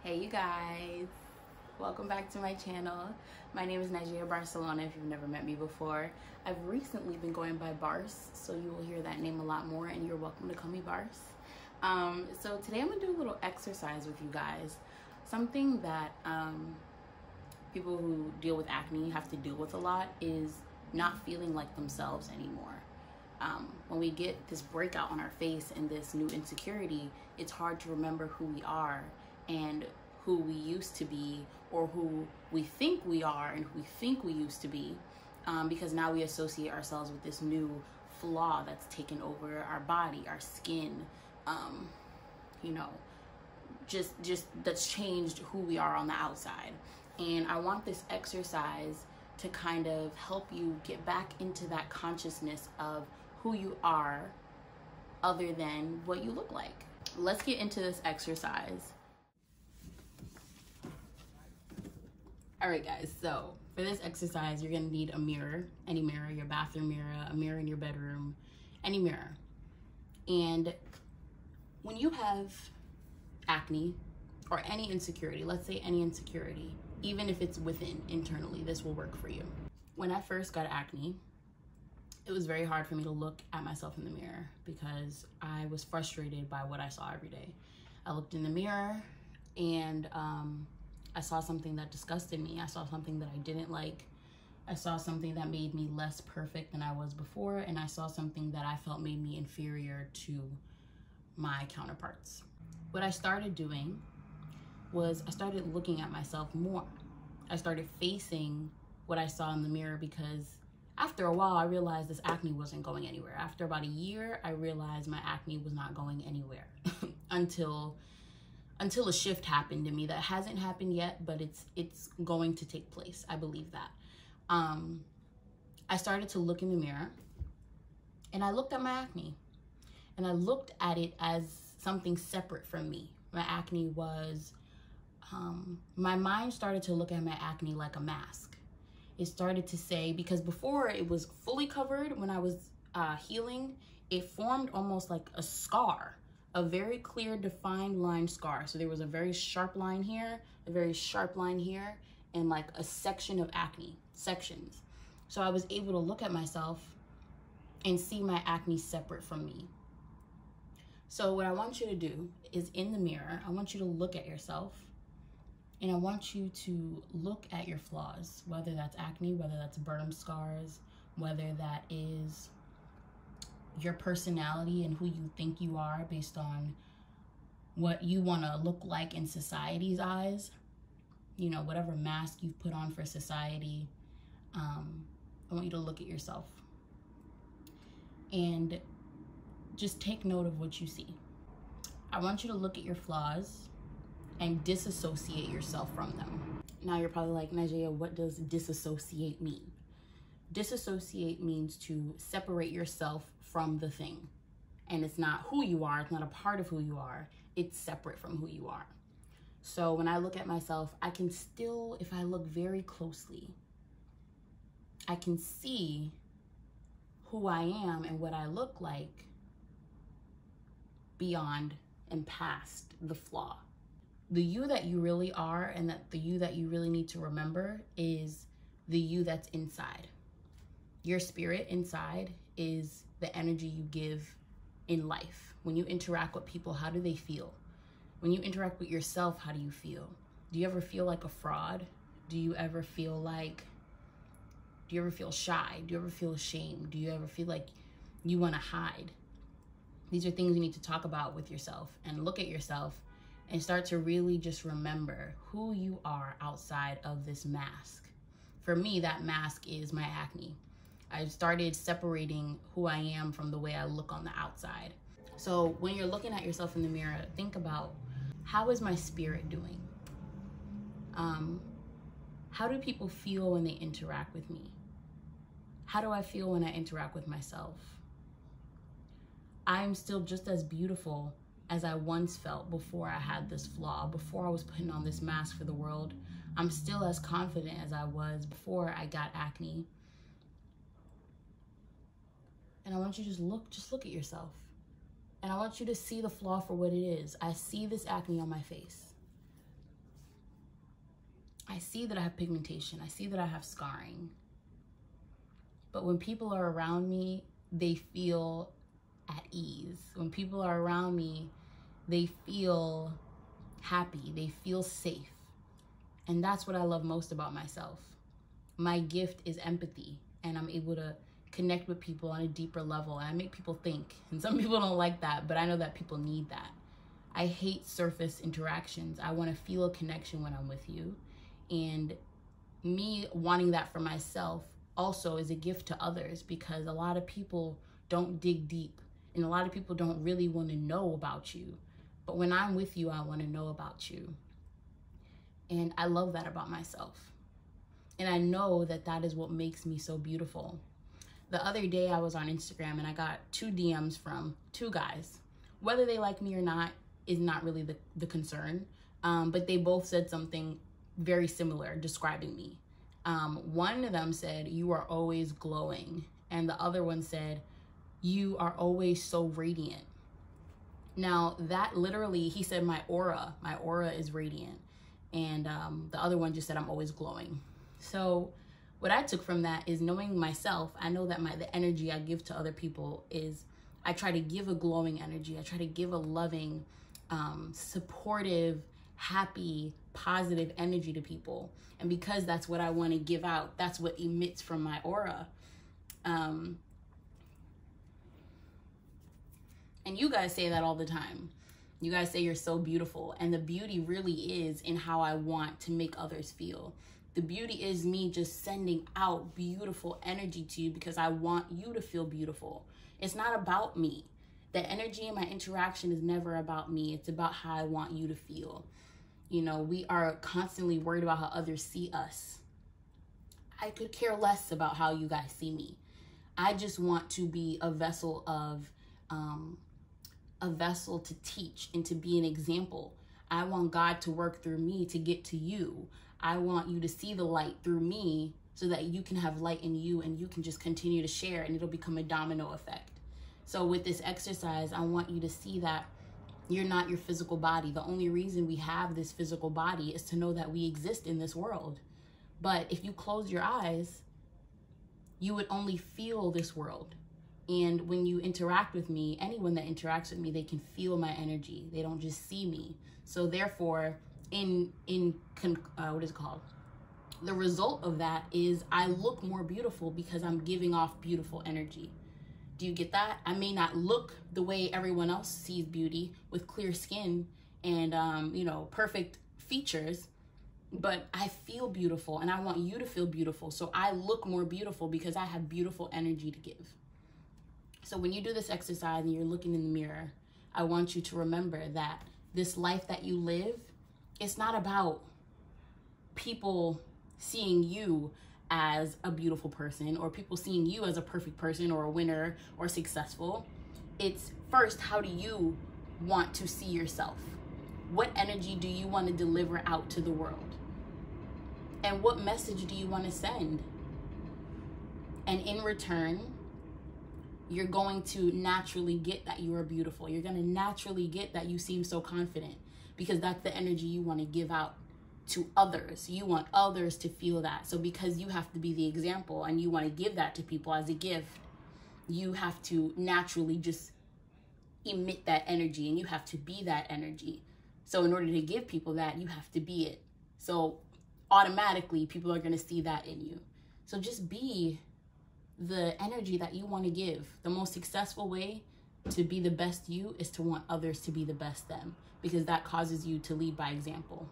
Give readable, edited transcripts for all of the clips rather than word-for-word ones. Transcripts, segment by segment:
Hey you guys, welcome back to my channel. My name is Nigeria Barcelona if you've never met me before. I've recently been going by Bars, so you will hear that name a lot more, and you're welcome to call me Bars. So today I'm gonna do a little exercise with you guys. Something that people who deal with acne have to deal with a lot is not feeling like themselves anymore. When we get this breakout on our face and this new insecurity, it's hard to remember who we are and who we used to be, or who we think we are and who we think we used to be, because now we associate ourselves with this new flaw that's taken over our body, our skin, just that's changed who we are on the outside. And I want this exercise to kind of help you get back into that consciousness of who you are other than what you look like. Let's get into this exercise. All right guys, so for this exercise, you're gonna need a mirror, any mirror, your bathroom mirror, a mirror in your bedroom, any mirror. And when you have acne or any insecurity, let's say any insecurity, even if it's within, internally, this will work for you. When I first got acne, it was very hard for me to look at myself in the mirror because I was frustrated by what I saw every day. I looked in the mirror and I saw something that disgusted me. I saw something that I didn't like. I saw something that made me less perfect than I was before, and I saw something that I felt made me inferior to my counterparts. What I started doing was I started looking at myself more. I started facing what I saw in the mirror, because after a while, I realized this acne wasn't going anywhere. After about a year, I realized my acne was not going anywhere until a shift happened in me that hasn't happened yet, but it's going to take place. I believe that. I started to look in the mirror and I looked at my acne, and I looked at it as something separate from me. My acne was, my mind started to look at my acne like a mask. It started to say, because before it was fully covered, when I was healing, it formed almost like a scar, a very clear defined line scar. So there was a very sharp line here, a very sharp line here, and like a section of acne, sections. So I was able to look at myself and see my acne separate from me. So what I want you to do is, in the mirror, I want you to look at yourself, and I want you to look at your flaws, whether that's acne, whether that's burn scars, whether that is your personality and who you think you are based on what you want to look like in society's eyes, you know, whatever mask you've put on for society. I want you to look at yourself and just take note of what you see. I want you to look at your flaws and disassociate yourself from them. Now you're probably like, Najee, what does disassociate mean? Disassociate means to separate yourself from the thing. And it's not who you are, it's not a part of who you are, it's separate from who you are. So when I look at myself, I can still, if I look very closely, I can see who I am and what I look like beyond and past the flaw. The you that you really are, and that the you that you really need to remember, is the you that's inside. Your spirit inside is the energy you give in life. When you interact with people, how do they feel? When you interact with yourself, how do you feel? Do you ever feel like a fraud? Do you ever feel shy? Do you ever feel ashamed? Do you ever feel like you want to hide? These are things you need to talk about with yourself, and look at yourself and start to really just remember who you are outside of this mask. For me, that mask is my acne. I started separating who I am from the way I look on the outside. So when you're looking at yourself in the mirror, think about, how is my spirit doing? How do people feel when they interact with me? How do I feel when I interact with myself? I'm still just as beautiful as I once felt before I had this flaw, before I was putting on this mask for the world. I'm still as confident as I was before I got acne. And I want you to just look at yourself. And I want you to see the flaw for what it is. I see this acne on my face. I see that I have pigmentation. I see that I have scarring. But when people are around me, they feel at ease. When people are around me, they feel happy. They feel safe. And that's what I love most about myself. My gift is empathy, and I'm able to connect with people on a deeper level, and I make people think. And some people don't like that, but I know that people need that. I hate surface interactions. I want to feel a connection when I'm with you. And me wanting that for myself also is a gift to others, because a lot of people don't dig deep, and a lot of people don't really want to know about you. But when I'm with you, I want to know about you. And I love that about myself. And I know that that is what makes me so beautiful. The other day I was on Instagram and I got 2 DMs from 2 guys. Whether they like me or not is not really the concern. But they both said something very similar describing me. One of them said, "You are always glowing." And the other one said, "You are always so radiant." Now that literally, he said my aura is radiant. And the other one just said I'm always glowing. So what I took from that is, knowing myself, I know that the energy I give to other people is, I try to give a glowing energy. I try to give a loving, supportive, happy, positive energy to people. And because that's what I want to give out, that's what emits from my aura. And you guys say that all the time. You guys say you're so beautiful. And the beauty really is in how I want to make others feel. The beauty is me just sending out beautiful energy to you because I want you to feel beautiful. It's not about me. The energy in my interaction is never about me. It's about how I want you to feel. You know, we are constantly worried about how others see us. I could care less about how you guys see me. I just want to be a vessel to teach and to be an example. I want God to work through me to get to you. I want you to see the light through me so that you can have light in you and you can just continue to share, and it'll become a domino effect. So with this exercise, I want you to see that you're not your physical body. The only reason we have this physical body is to know that we exist in this world. But if you close your eyes, you would only feel this world. And when you interact with me, anyone that interacts with me, they can feel my energy. They don't just see me. So therefore, what is it called? The result of that is I look more beautiful because I'm giving off beautiful energy. Do you get that? I may not look the way everyone else sees beauty, with clear skin and, perfect features, but I feel beautiful and I want you to feel beautiful. So I look more beautiful because I have beautiful energy to give. So when you do this exercise and you're looking in the mirror, I want you to remember that this life that you live, it's not about people seeing you as a beautiful person or people seeing you as a perfect person or a winner or successful. It's first, how do you want to see yourself? What energy do you want to deliver out to the world? And what message do you want to send? And in return, you're going to naturally get that you are beautiful. You're going to naturally get that you seem so confident, because that's the energy you want to give out to others. You want others to feel that. So because you have to be the example and you want to give that to people as a gift, you have to naturally just emit that energy, and you have to be that energy. So in order to give people that, you have to be it. So automatically people are going to see that in you. So just be the energy that you want to give. The most successful way to be the best you is to want others to be the best them, because that causes you to lead by example.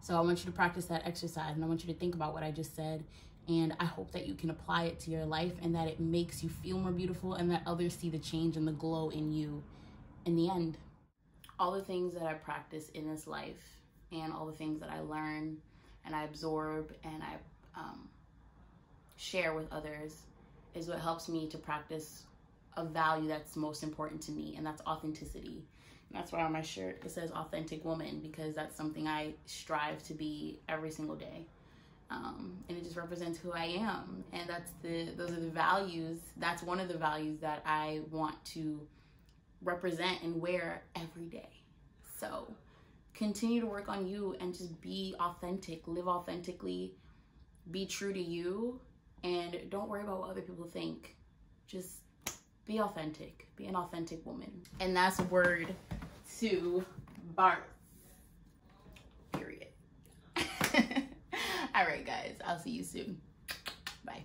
So I want you to practice that exercise, and I want you to think about what I just said, and I hope that you can apply it to your life and that it makes you feel more beautiful and that others see the change and the glow in you in the end. All the things that I practice in this life and all the things that I learn and I absorb and I share with others is what helps me to practice a value that's most important to me, and that's authenticity. And that's why on my shirt it says authentic woman, because that's something I strive to be every single day. And it just represents who I am. And those are the values. That's one of the values that I want to represent and wear every day. So continue to work on you and just be authentic, live authentically, be true to you, and don't worry about what other people think. Just be authentic, be an authentic woman. And that's a word to Bart, period. All right, guys, I'll see you soon. Bye.